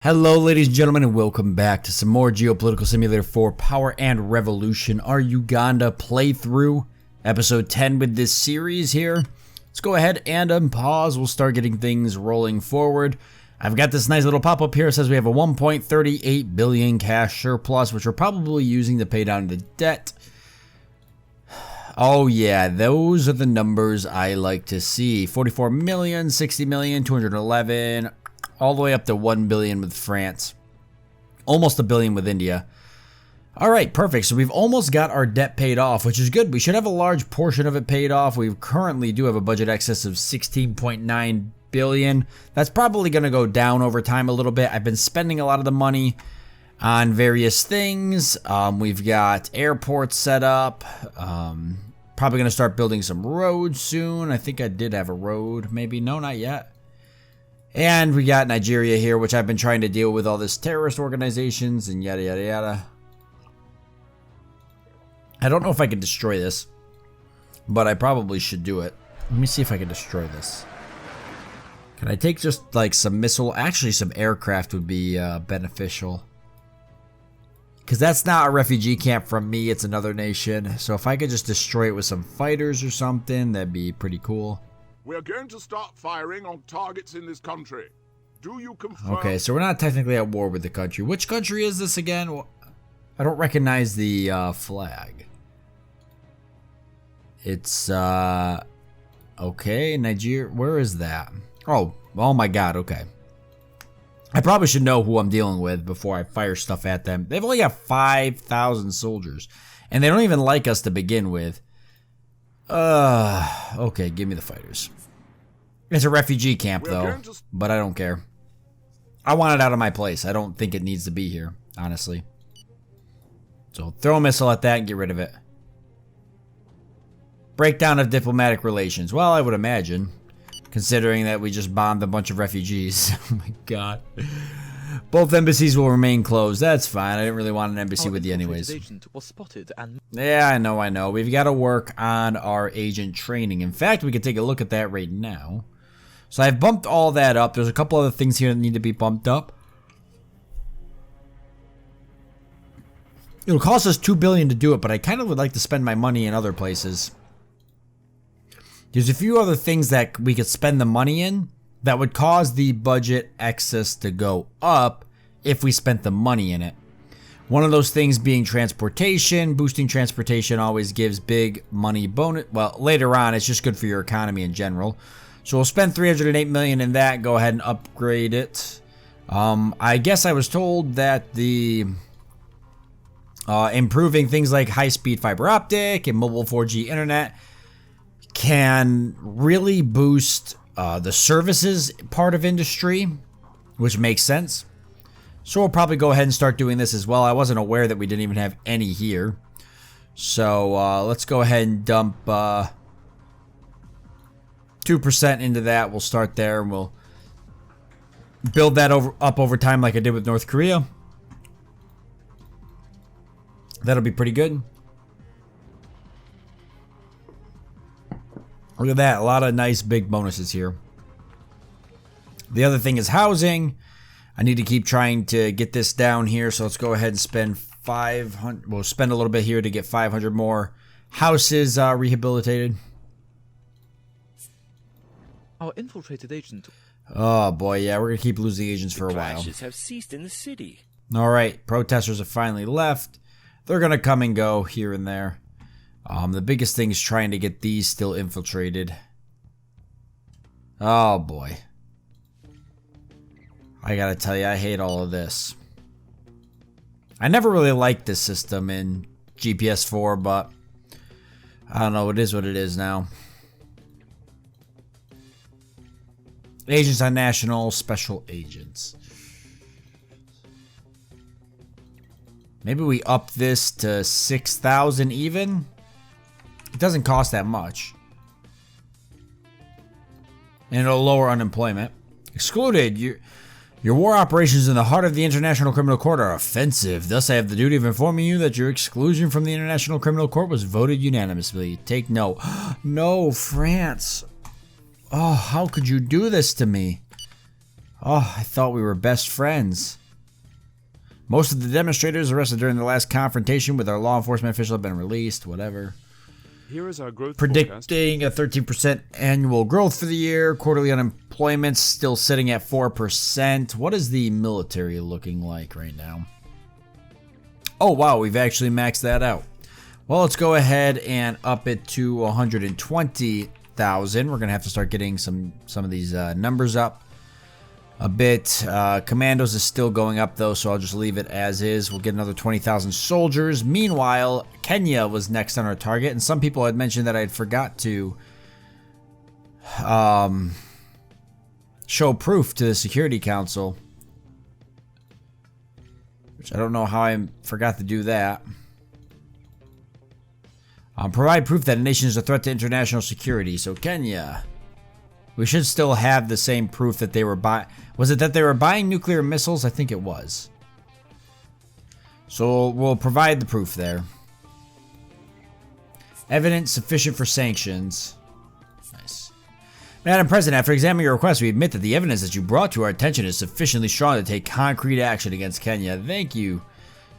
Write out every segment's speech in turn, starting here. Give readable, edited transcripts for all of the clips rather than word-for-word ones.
Hello ladies and gentlemen, and welcome back to some more Geopolitical Simulator 4 Power and Revolution, our Uganda playthrough, episode 10 with this series here. Let's go ahead and unpause. We'll start getting things rolling forward. I've got this nice little pop-up here. It says we have a 1.38 billion cash surplus, which we're probably using to pay down the debt. Oh yeah, those are the numbers I like to see. 44 million, 60 million, 211... all the way up to 1 billion with France. Almost a billion with India. Alright, perfect. So we've almost got our debt paid off, which is good. We should have a large portion of it paid off. We currently do have a budget excess of 16.9 billion. That's probably going to go down over time a little bit. I've been spending a lot of the money on various things. We've got airports set up. Probably going to start building some roads soon. I think I did have a road. Maybe. No, not yet. And we got Nigeria here, which I've been trying to deal with all this terrorist organizations and yada yada yada. I don't know if I can destroy this, but I probably should do it. Let me see if I can destroy this. Can I take just like some missile? Actually, some aircraft would be beneficial. Because that's not a refugee camp from me, it's another nation. So if I could just destroy it with some fighters or something, that'd be pretty cool. We're going to start firing on targets in this country. Do you confirm? Okay, so we're not technically at war with the country. Which country is this again? I don't recognize the flag. It's, okay, Niger. Where is that? Oh my god, okay. I probably should know who I'm dealing with before I fire stuff at them. They've only got 5,000 soldiers, and they don't even like us to begin with. Okay, give me the fighters. It's a refugee camp though, but I don't care. I want it out of my place. I don't think it needs to be here, honestly. So throw a missile at that and get rid of it. Breakdown of diplomatic relations. Well, I would imagine, considering that we just bombed a bunch of refugees. Oh my god. Both embassies will remain closed. That's fine. I didn't really want an embassy with you anyways. Yeah, I know. We've got to work on our agent training. In fact, we could take a look at that right now. So I've bumped all that up. There's a couple other things here that need to be bumped up. It'll cost us 2 billion to do it, but I kind of would like to spend my money in other places. There's a few other things that we could spend the money in that would cause the budget excess to go up if we spent the money in it. One of those things being transportation. Boosting transportation always gives big money bonus. Well, later on, it's just good for your economy in general. So we'll spend 308 million in that. Go ahead and upgrade it. I guess I was told that the improving things like high-speed fiber optic and mobile 4G internet can really boost the services part of industry, which makes sense. So we'll probably go ahead and start doing this as well. I wasn't aware that we didn't even have any here. So let's go ahead and dump 2% into that. We'll start there and we'll build that up over time like I did with North Korea. That'll be pretty good. Look at that. A lot of nice big bonuses here. The other thing is housing. I need to keep trying to get this down here. So let's go ahead and spend 500. We'll spend a little bit here to get 500 more houses rehabilitated. Our infiltrated agent. Oh boy, yeah, we're going to keep losing agents for a while. Clashes have ceased in the city. All right, protesters have finally left. They're going to come and go here and there. The biggest thing is trying to get these still infiltrated. Oh boy. I gotta tell you, I hate all of this. I never really liked this system in GPS 4, but I don't know, it is what it is now. Agents on national, special agents. Maybe we up this to 6,000 even? It doesn't cost that much. And it'll lower unemployment. Excluded. Your war operations in the heart of the International Criminal Court are offensive. Thus, I have the duty of informing you that your exclusion from the International Criminal Court was voted unanimously. Take note. No, France. Oh, how could you do this to me? Oh, I thought we were best friends. Most of the demonstrators arrested during the last confrontation with our law enforcement official have been released. Whatever. Here is our growth Predicting a 13% annual growth for the year. Quarterly unemployment still sitting at 4%. What is the military looking like right now? Oh, wow. We've actually maxed that out. Well, let's go ahead and up it to 120,000. We're going to have to start getting some of these numbers up a bit. Commandos is still going up, though, so I'll just leave it as is. We'll get another 20,000 soldiers. Meanwhile, Kenya was next on our target, and some people had mentioned that I had forgot to show proof to the Security Council, which I don't know how I forgot to do that. Provide proof that a nation is a threat to international security. So Kenya, we should still have the same proof that they were buying. Was it that they were buying nuclear missiles? I think it was. So we'll provide the proof there. Evidence sufficient for sanctions. Nice. Madam President, after examining your request, we admit that the evidence that you brought to our attention is sufficiently strong to take concrete action against Kenya. Thank you,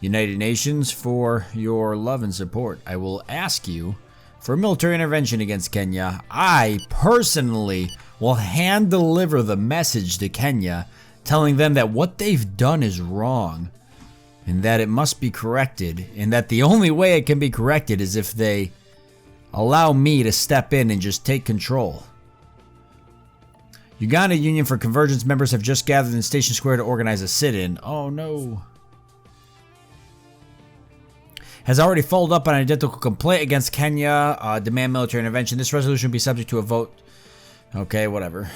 United Nations, for your love and support. I will ask you for military intervention against Kenya. I personally will hand deliver the message to Kenya, telling them that what they've done is wrong and that it must be corrected, and that the only way it can be corrected is if they allow me to step in and just take control. Uganda Union for Convergence members have just gathered in Station Square to organize a sit-in. Oh no. Has already followed up on an identical complaint against Kenya, demand military intervention. This resolution will be subject to a vote. Okay, whatever.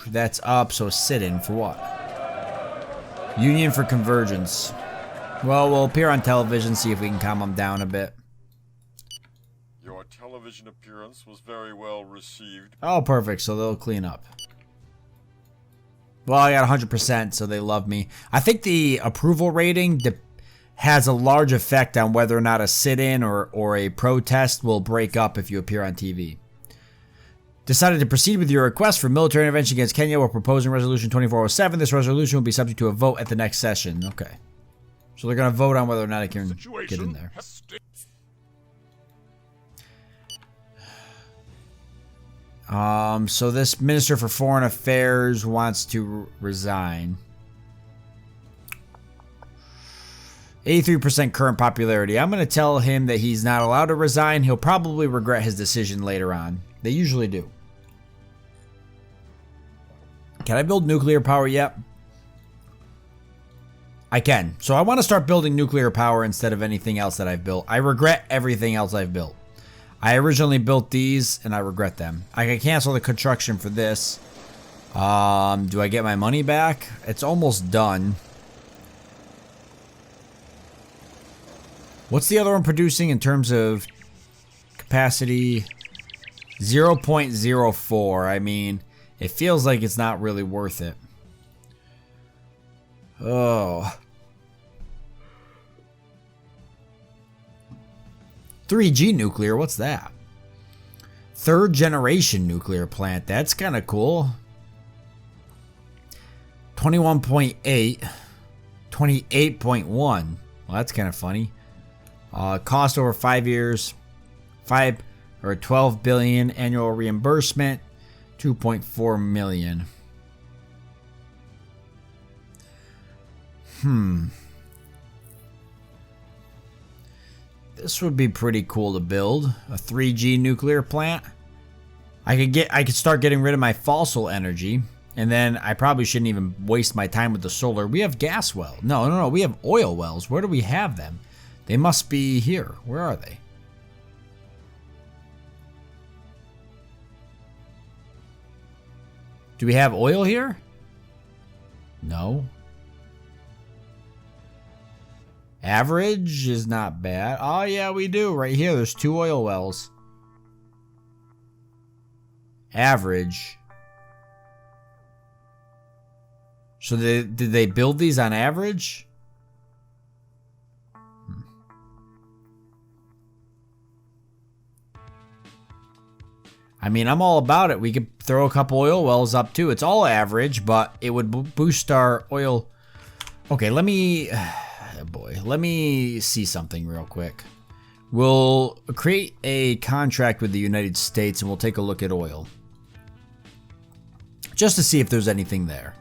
That's up, so sit-in for what? Union for Convergence. Well, we'll appear on television, see if we can calm them down a bit. Your television appearance was very well received. Oh, perfect, so they'll clean up. Well, I got 100%, so they love me. I think the approval rating has a large effect on whether or not a sit-in or a protest will break up if you appear on TV. Decided to proceed with your request for military intervention against Kenya. We're proposing Resolution 2407. This resolution will be subject to a vote at the next session. Okay. So they're going to vote on whether or not I can get in there. So this Minister for Foreign Affairs wants to resign. 83% current popularity. I'm going to tell him that he's not allowed to resign. He'll probably regret his decision later on. They usually do. Can I build nuclear power yet? I can. So I want to start building nuclear power instead of anything else that I've built. I regret everything else I've built. I originally built these and I regret them. I can cancel the construction for this. Do I get my money back? It's almost done. What's the other one producing in terms of capacity? 0.04. I mean, it feels like it's not really worth it. Oh. 3G nuclear, what's that? Third generation nuclear plant. That's kind of cool. 21.8. 28.1. Well, that's kind of funny. Cost over 5 years. 12 billion annual reimbursement. 2.4 million. This would be pretty cool to build. A 3G nuclear plant. I could start getting rid of my fossil energy, and then I probably shouldn't even waste my time with the solar. We have gas wells. No, we have oil wells. Where do we have them? They must be here. Where are they? Do we have oil here? No. Average is not bad. Oh, yeah, we do. Right here, there's 2 oil wells. Average. So did they build these on average? I mean, I'm all about it. We could throw a couple oil wells up too. It's all average, but it would boost our oil. Okay, let me... Oh boy, let me see something real quick. We'll create a contract with the United States and we'll take a look at oil. Just to see if there's anything there.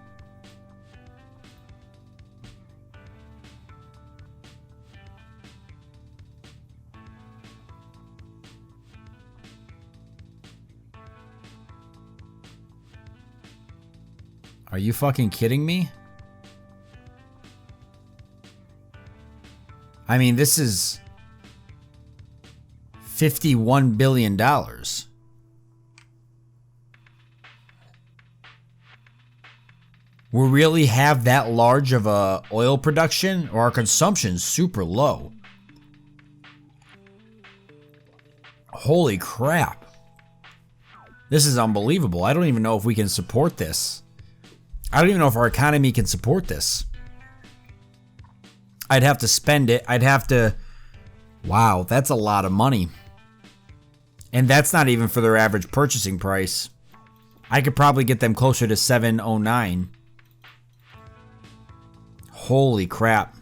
Are you fucking kidding me? I mean, this is $51 billion. We really have that large of a oil production, or our consumption's super low? Holy crap. This is unbelievable. I don't even know if we can support this. I don't even know if our economy can support this. I'd have to spend it. I'd have to... Wow, that's a lot of money. And that's not even for their average purchasing price. I could probably get them closer to 709. Holy crap.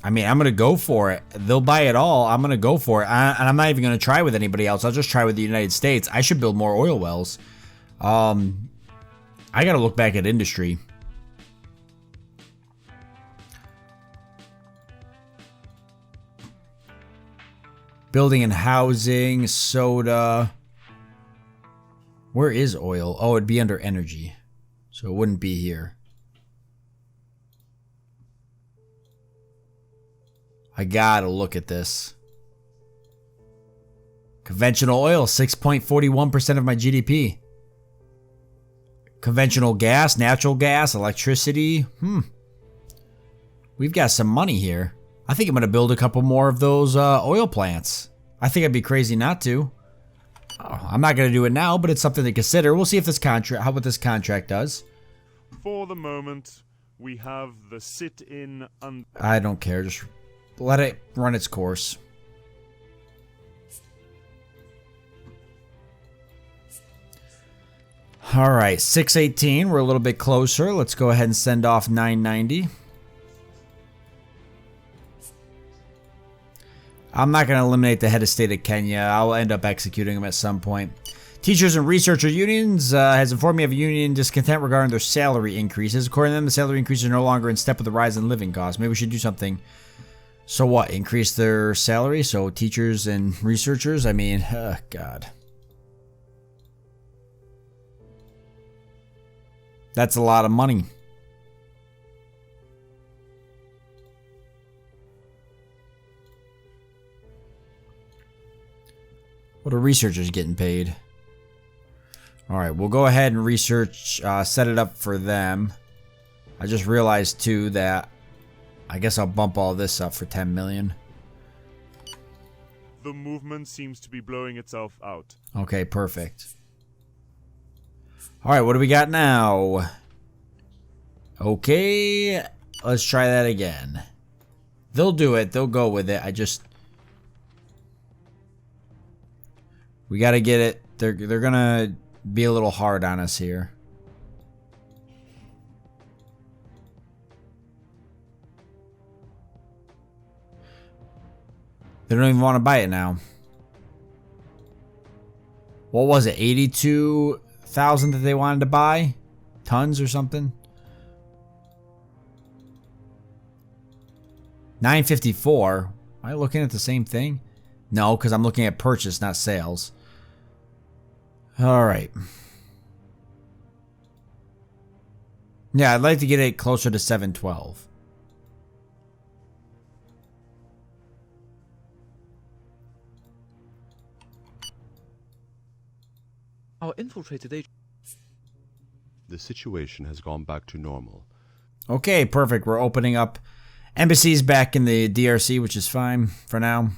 I mean, I'm going to go for it. They'll buy it all. I'm going to go for it. And I'm not even going to try with anybody else. I'll just try with the United States. I should build more oil wells. I got to look back at industry. Building and housing, soda. Where is oil? Oh, it'd be under energy. So it wouldn't be here. I gotta look at this. Conventional oil, 6.41% of my GDP. Conventional gas, natural gas, electricity. We've got some money here. I think I'm going to build a couple more of those oil plants. I think I'd be crazy not to. Oh, I'm not going to do it now, but it's something to consider. We'll see if this contract, what this contract does. For the moment, we have the sit-in... I don't care. Just let it run its course. All right, 618. We're a little bit closer. Let's go ahead and send off 990. I'm not going to eliminate the head of state of Kenya. I'll end up executing him at some point. Teachers and researcher unions has informed me of union discontent regarding their salary increases. According to them, the salary increases are no longer in step with the rise in living costs. Maybe we should do something. So what? Increase their salary? So teachers and researchers? I mean, God. That's a lot of money. What are researchers getting paid? Alright, we'll go ahead and research, set it up for them. I just realized too that I guess I'll bump all this up for 10 million. The movement seems to be blowing itself out. Okay, perfect. Alright, what do we got now? Okay, let's try that again. They'll do it. They'll go with it. We gotta get it. They're gonna be a little hard on us here. They don't even want to buy it now. What was it? 82,000 that they wanted to buy? Tons or something? 954. Am I looking at the same thing? No, because I'm looking at purchase, not sales. Alright. Yeah, I'd like to get it closer to 712. Our infiltrated agent. The situation has gone back to normal. Okay, perfect. We're opening up embassies back in the DRC, which is fine for now.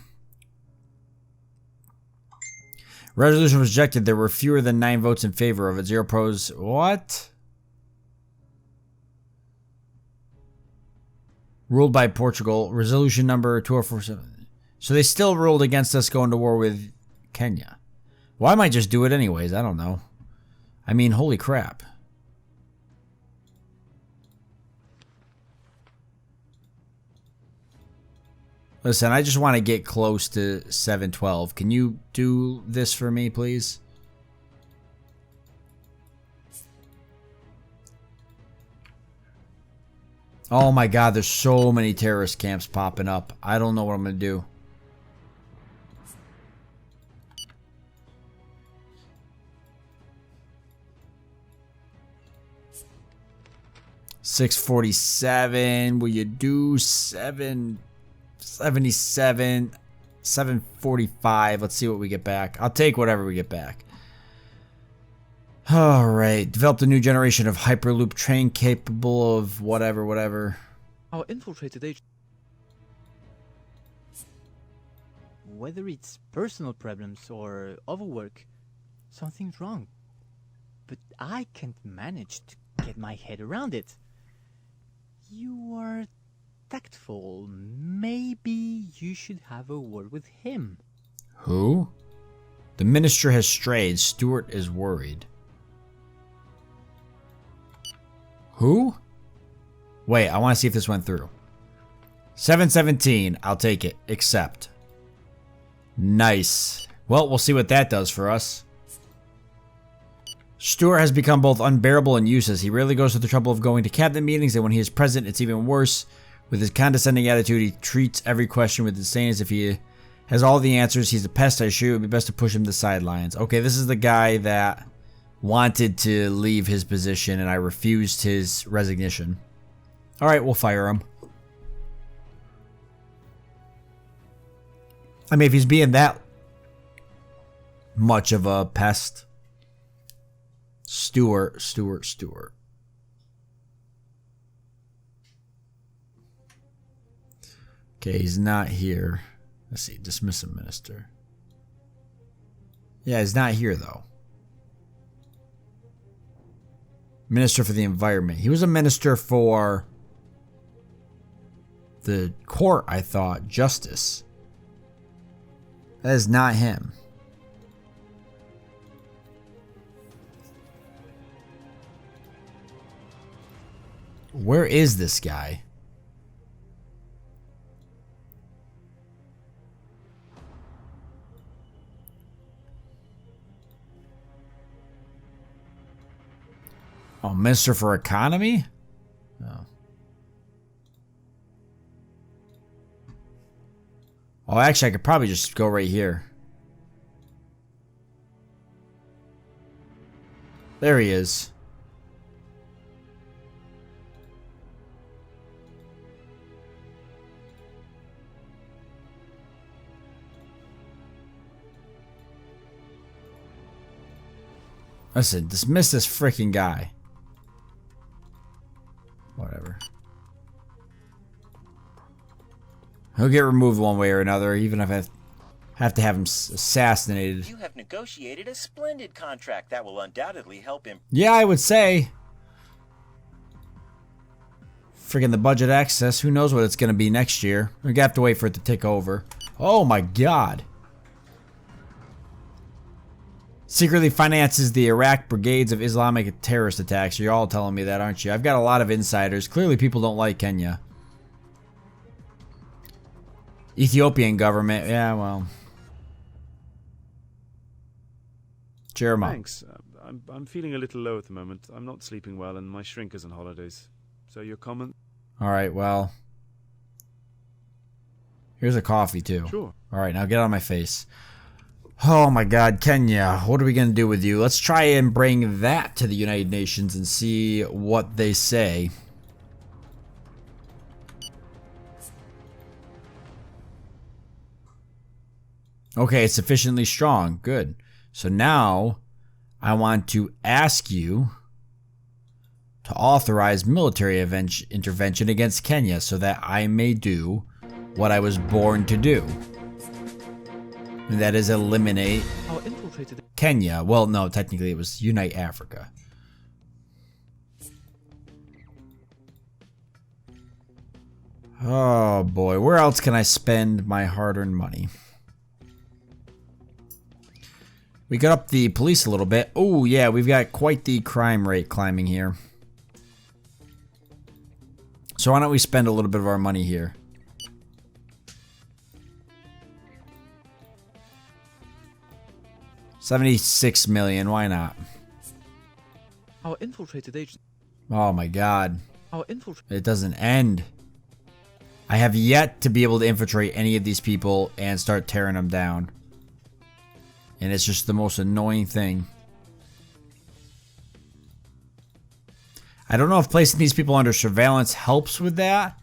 Resolution was rejected. There were fewer than 9 votes in favor of it. 0 pros. What? Ruled by Portugal. Resolution number 2047. So they still ruled against us going to war with Kenya. Well, I might just do it anyways. I don't know. I mean, holy crap. Listen, I just want to get close to 712. Can you do this for me, please? Oh my god, there's so many terrorist camps popping up. I don't know what I'm going to do. $647. Will you do 777? 745. Let's see what we get back. I'll take whatever we get back. Alright. Developed a new generation of Hyperloop train capable of whatever. Our infiltrated agent. Whether it's personal problems or overwork, something's wrong. But I can't manage to get my head around it. You are tactful. Maybe you should have a word with him. Who? The minister has strayed. Stuart is worried. Who? Wait, I want to see if this went through. 717. I'll take it. Accept. Nice. Well, we'll see what that does for us. Stuart has become both unbearable and useless. He rarely goes to the trouble of going to cabinet meetings, and when he is present, it's even worse. With his condescending attitude, he treats every question with disdain as if he has all the answers. He's a pest, I assure you. It would be best to push him to the sidelines. Okay, this is the guy that wanted to leave his position, and I refused his resignation. Alright, we'll fire him. I mean, if he's being that much of a pest. Stuart. Okay, he's not here. Let's see, dismiss a minister. Yeah, he's not here though. Minister for the Environment. He was a minister for the court, I thought. Justice. That is not him. Where is this guy? Oh, Minister for Economy? Oh. Oh, actually, I could probably just go right here. There he is. Listen, dismiss this freaking guy. Whatever. He'll get removed one way or another, even if I have to have him assassinated. You have negotiated a splendid contract that will undoubtedly help him. Yeah, I would say. Friggin' the budget access. Who knows what it's going to be next year. We're going to have to wait for it to tick over. Oh my god. Secretly finances the Iraq brigades of Islamic terrorist attacks. You're all telling me that, aren't you? I've got a lot of insiders. Clearly people don't like Kenya. Ethiopian government. Yeah, well. Jeremiah. Thanks. I'm feeling a little low at the moment. I'm not sleeping well, and my shrink is on holidays. So your comment? Alright, well. Here's a coffee, too. Sure. Alright, now get out of my face. Oh my god, Kenya, what are we going to do with you? Let's try and bring that to the United Nations and see what they say. Okay, it's sufficiently strong. Good. So now, I want to ask you to authorize military intervention against Kenya so that I may do what I was born to do. And that is eliminate Kenya. Well, no, technically it was unite Africa. Oh boy, where else can I spend my hard-earned money? We got up the police a little bit. Oh yeah, we've got quite the crime rate climbing here. So why don't we spend a little bit of our money here? $76 million, why not? Our infiltrated agent. Oh my god. Our infiltrated. It doesn't end. I have yet to be able to infiltrate any of these people and start tearing them down. And it's just the most annoying thing. I don't know if placing these people under surveillance helps with that.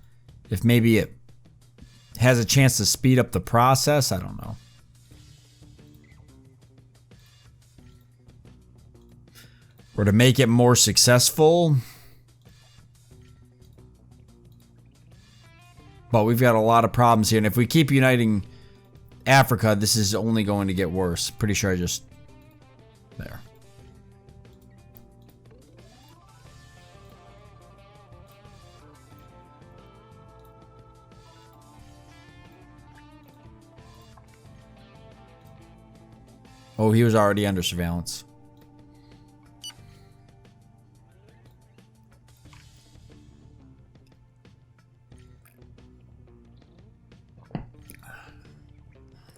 If maybe it has a chance to speed up the process. I don't know. Or to make it more successful. But we've got a lot of problems here. And if we keep uniting Africa, this is only going to get worse. Pretty sure I just... There. Oh, he was already under surveillance.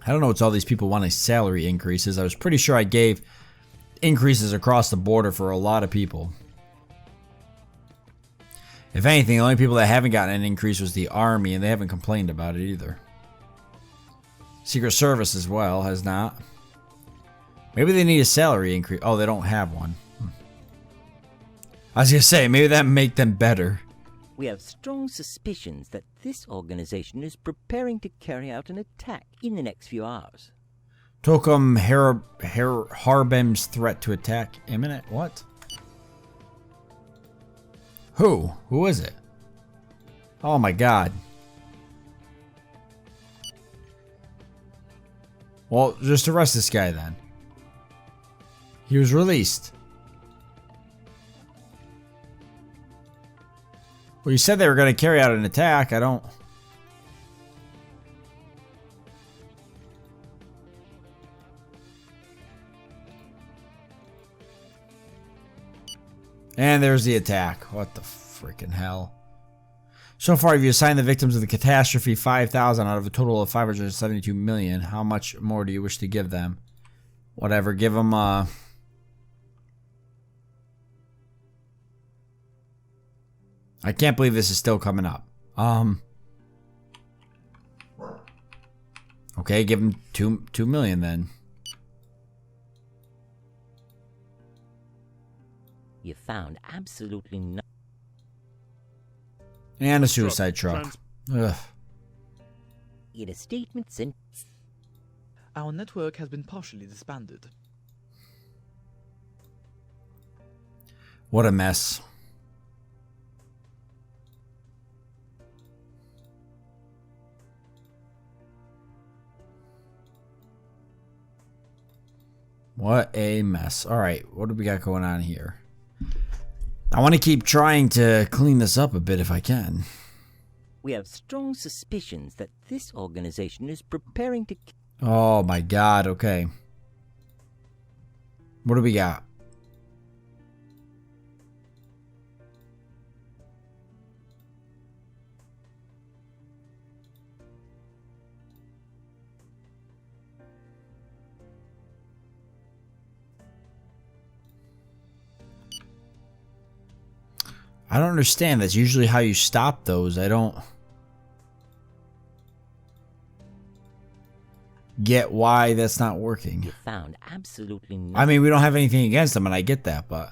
I don't know what's all these people wanting salary increases. I was pretty sure I gave increases across the border for a lot of people. If anything, the only people that haven't gotten an increase was the Army, and they haven't complained about it either. Secret Service as well has not. Maybe they need a salary increase. Oh, they don't have one. I was going to say, maybe that make them better. We have strong suspicions that this organization is preparing to carry out an attack in the next few hours. Tokum Harbem's threat to attack imminent. What? Who? Who is it? Oh my god. Well, just arrest this guy then. He was released. Well, you said they were going to carry out an attack. I don't... And there's the attack. What the freaking hell? So far, you've assigned the victims of the catastrophe 5,000 out of a total of 572 million. How much more do you wish to give them? Whatever. Give them, I can't believe this is still coming up. Okay, give him 2 million then. You found absolutely no... And a suicide truck. Ugh. In a statement sent... Our network has been partially disbanded. What a mess. What a mess. Alright, what do we got going on here? I want to keep trying to clean this up a bit if I can. We have strong suspicions that this organization is preparing to... Oh my god, okay. What do we got? I don't understand. That's usually how you stop those. I don't get why that's not working. You found absolutely no... I mean, we don't have anything against them, and I get that, but...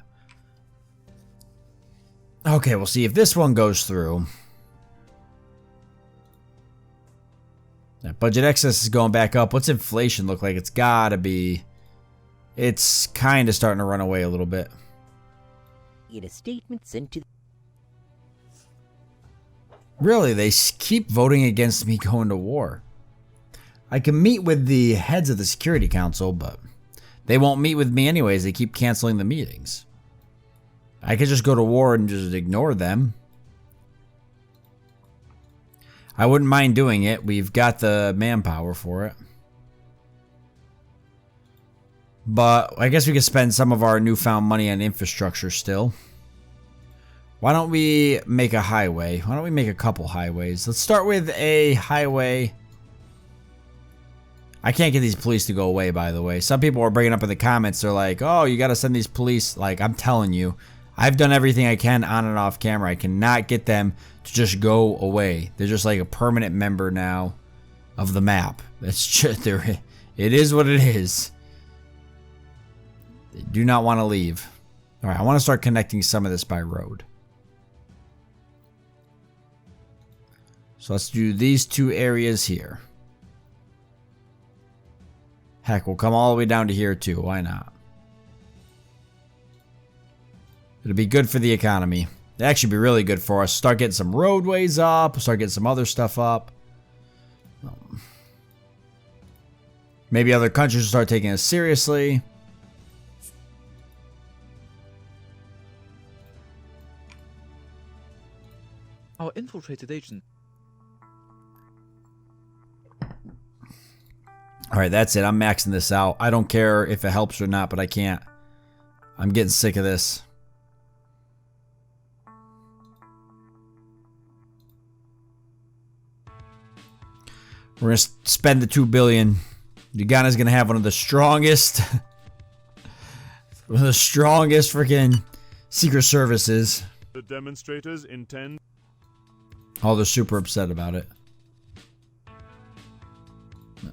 Okay, we'll see if this one goes through. That budget excess is going back up. What's inflation look like? It's gotta be... It's kind of starting to run away a little bit. In a statement sent to... Really, they keep voting against me going to war. I can meet with the heads of the Security Council, but they won't meet with me anyways. They keep canceling the meetings. I could just go to war and just ignore them. I wouldn't mind doing it. We've got the manpower for it. But I guess we could spend some of our newfound money on infrastructure still. Why don't we make a highway? Why don't we make a couple highways? Let's start with a highway. I can't get these police to go away, by the way. Some people were bringing up in the comments, they're like, oh, you got to send these police. Like, I'm telling you, I've done everything I can on and off camera. I cannot get them to just go away. They're just like a permanent member now of the map. That's just, it is what it is. They do not want to leave. All right, I want to start connecting some of this by road. So let's do these two areas here. Heck, we'll come all the way down to here too. Why not? It'll be good for the economy. It'll actually be really good for us. Start getting some roadways up. Start getting some other stuff up. Maybe other countries will start taking us seriously. Our infiltrated agent. Alright, that's it. I'm maxing this out. I don't care if it helps or not, but I can't. I'm getting sick of this. We're going to spend the $2 billion. Uganda's going to have one of the strongest... one of the strongest freaking secret services. The demonstrators intend... Oh, they're super upset about it. No.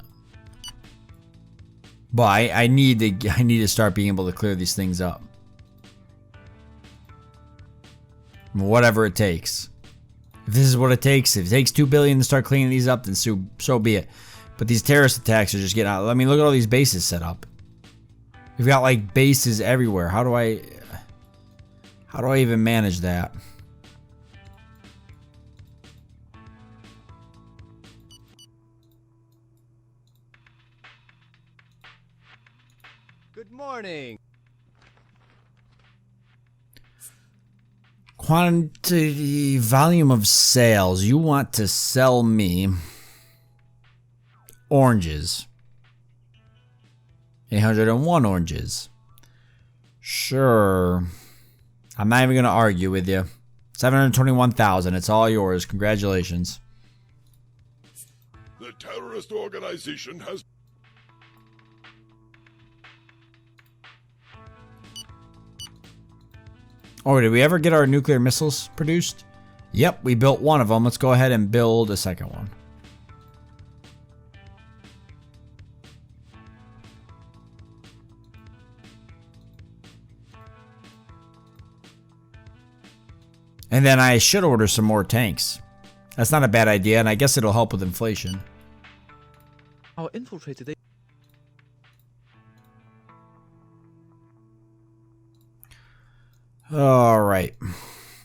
But I need to start being able to clear these things up. Whatever it takes. If this is what it takes, if it takes $2 billion to start cleaning these up, then so be it. But these terrorist attacks are just getting out. I mean, look at all these bases set up. We've got like bases everywhere. How do I even manage that? Good morning. Quantity, volume of sales. You want to sell me oranges. 801 oranges. Sure. I'm not even going to argue with you. 721,000. It's all yours. Congratulations. The terrorist organization has... Oh, did we ever get our nuclear missiles produced? Yep, we built one of them. Let's go ahead and build a second one. And then I should order some more tanks. That's not a bad idea, and I guess it'll help with inflation. Our infiltrated agent. All right.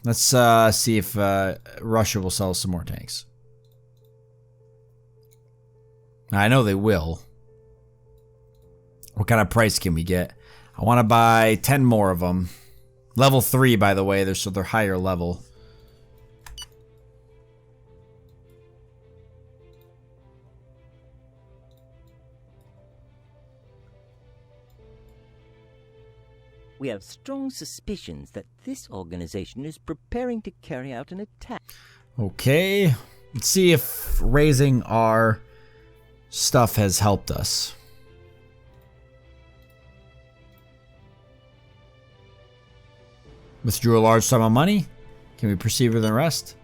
Let's see if Russia will sell some more tanks. I know they will. What kind of price can we get? I want to buy 10 more of them. Level 3, by the way, so they're higher level. We have strong suspicions that this organization is preparing to carry out an attack. Okay. Let's see if raising our stuff has helped us. Withdrew a large sum of money. Can we proceed with the rest?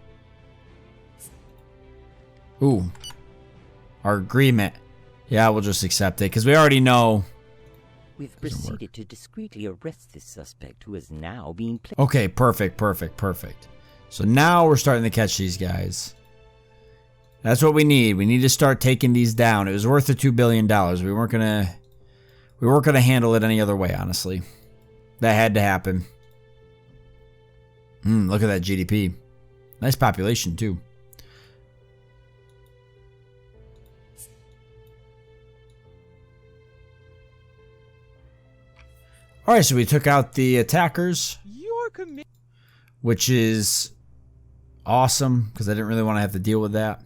Ooh. Our agreement. Yeah, we'll just accept it because we already know. We've proceeded to discreetly arrest this suspect who is now being placed. Okay, perfect. So now we're starting to catch these guys. That's what we need. We need to start taking these down. It was worth the $2 billion. We weren't gonna handle it any other way, honestly. That had to happen. Look at that GDP. Nice population, too. Alright, so we took out the attackers. Which is awesome, because I didn't really want to have to deal with that.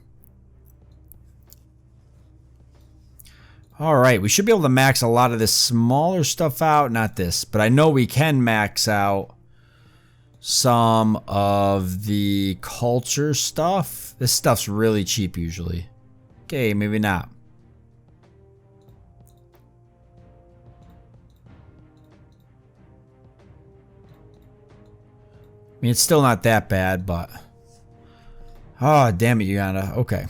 Alright, we should be able to max a lot of this smaller stuff out. Not this, but I know we can max out some of the culture stuff. This stuff's really cheap usually. Okay, maybe not. I mean, it's still not that bad, but... Oh, damn it, Uganda. Okay.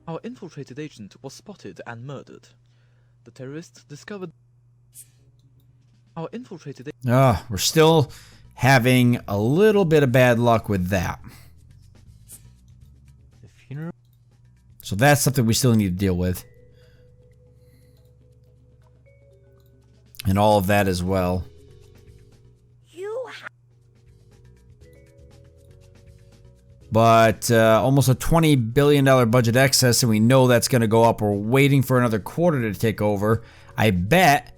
Our infiltrated agent was spotted and murdered. The terrorists discovered... Our infiltrated... We're still having a little bit of bad luck with that. The funeral? So that's something we still need to deal with. And all of that as well. But almost a $20 billion budget excess, and we know that's going to go up. We're waiting for another quarter to take over. I bet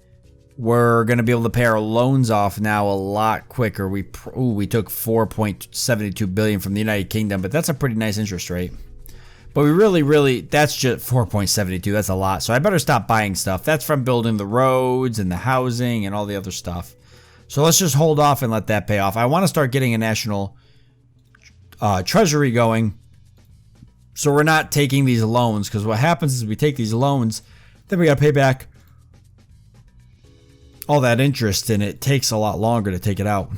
we're going to be able to pay our loans off now a lot quicker. We took $4.72 billion from the United Kingdom, but that's a pretty nice interest rate. But we really, that's just 4.72. That's a lot. So I better stop buying stuff. That's from building the roads and the housing and all the other stuff. So let's just hold off and let that pay off. I want to start getting a national treasury going, so we're not taking these loans, because what happens is we take these loans, then we got to pay back all that interest, and it takes a lot longer to take it out.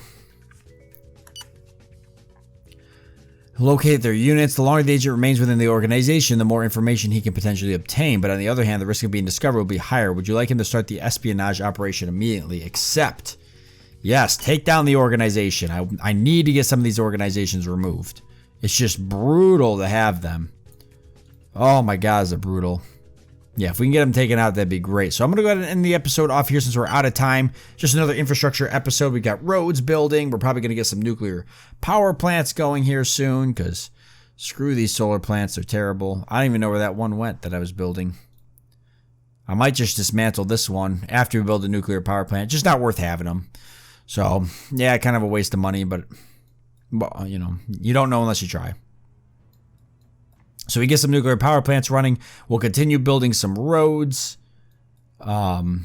Locate their units. The longer the agent remains within the organization, the more information he can potentially obtain, but on the other hand, the risk of being discovered will be higher. Would you like him to start the espionage operation immediately? Accept. Yes, take down the organization. I need to get some of these organizations removed. It's just brutal to have them. Oh my god, is it brutal. Yeah, if we can get them taken out, that'd be great. So I'm going to go ahead and end the episode off here since we're out of time. Just another infrastructure episode. We got roads building. We're probably going to get some nuclear power plants going here soon, because screw these solar plants. They're terrible. I don't even know where that one went that I was building. I might just dismantle this one after we build a nuclear power plant. Just not worth having them. So, yeah, kind of a waste of money, but, well, you know, you don't know unless you try. So we get some nuclear power plants running. We'll continue building some roads. I'd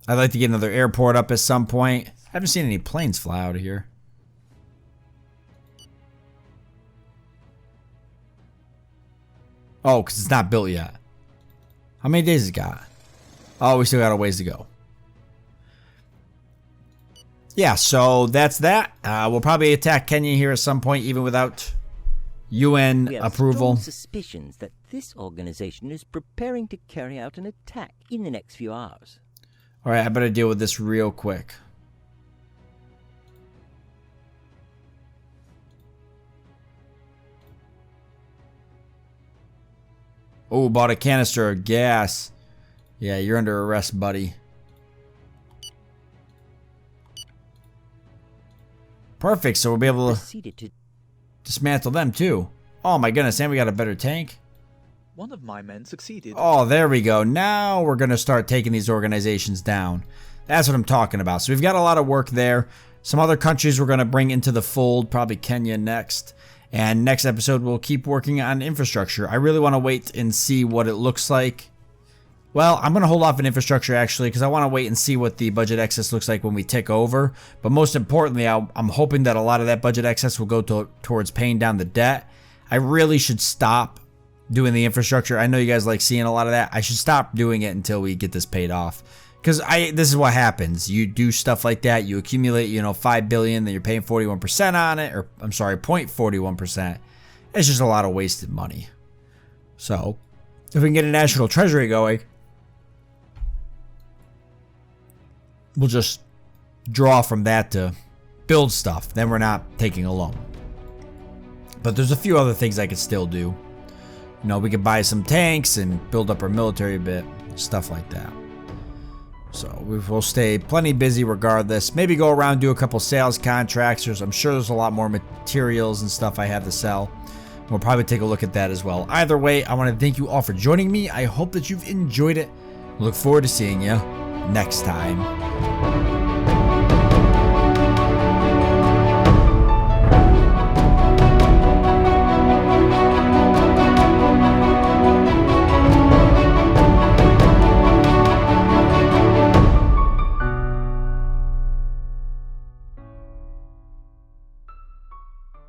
like to get another airport up at some point. I haven't seen any planes fly out of here. Oh, because it's not built yet. How many days has it got? Oh, we still got a ways to go. Yeah, so that's that. We'll probably attack Kenya here at some point, even without UN We have approval. strong suspicions that this organization is preparing to carry out an attack in the next few hours. All right, I better deal with this real quick. Oh, bought a canister of gas. Yeah, you're under arrest, buddy. Perfect, so we'll be able to Proceeded to dismantle them too. Oh my goodness, and we got a better tank. One of my men succeeded. Oh, there we go. Now we're going to start taking these organizations down. That's what I'm talking about. So we've got a lot of work there. Some other countries we're going to bring into the fold, probably Kenya next. And next episode, we'll keep working on infrastructure. I really want to wait and see what it looks like. Well, I'm going to hold off on infrastructure, actually, because I want to wait and see what the budget excess looks like when we take over. But most importantly, I'm hoping that a lot of that budget excess will go towards paying down the debt. I really should stop doing the infrastructure. I know you guys like seeing a lot of that. I should stop doing it until we get this paid off. Because this is what happens. You do stuff like that. You accumulate, $5 billion, then you're paying 41% on it. Or, I'm sorry, 0.41%. It's just a lot of wasted money. So, if we can get a national treasury going, we'll just draw from that to build stuff. Then we're not taking a loan. But there's a few other things I could still do. We could buy some tanks and build up our military a bit. Stuff like that. So we'll stay plenty busy regardless. Maybe go around, do a couple sales contracts. I'm sure there's a lot more materials and stuff I have to sell. We'll probably take a look at that as well. Either way, I want to thank you all for joining me. I hope that you've enjoyed it. Look forward to seeing you next time.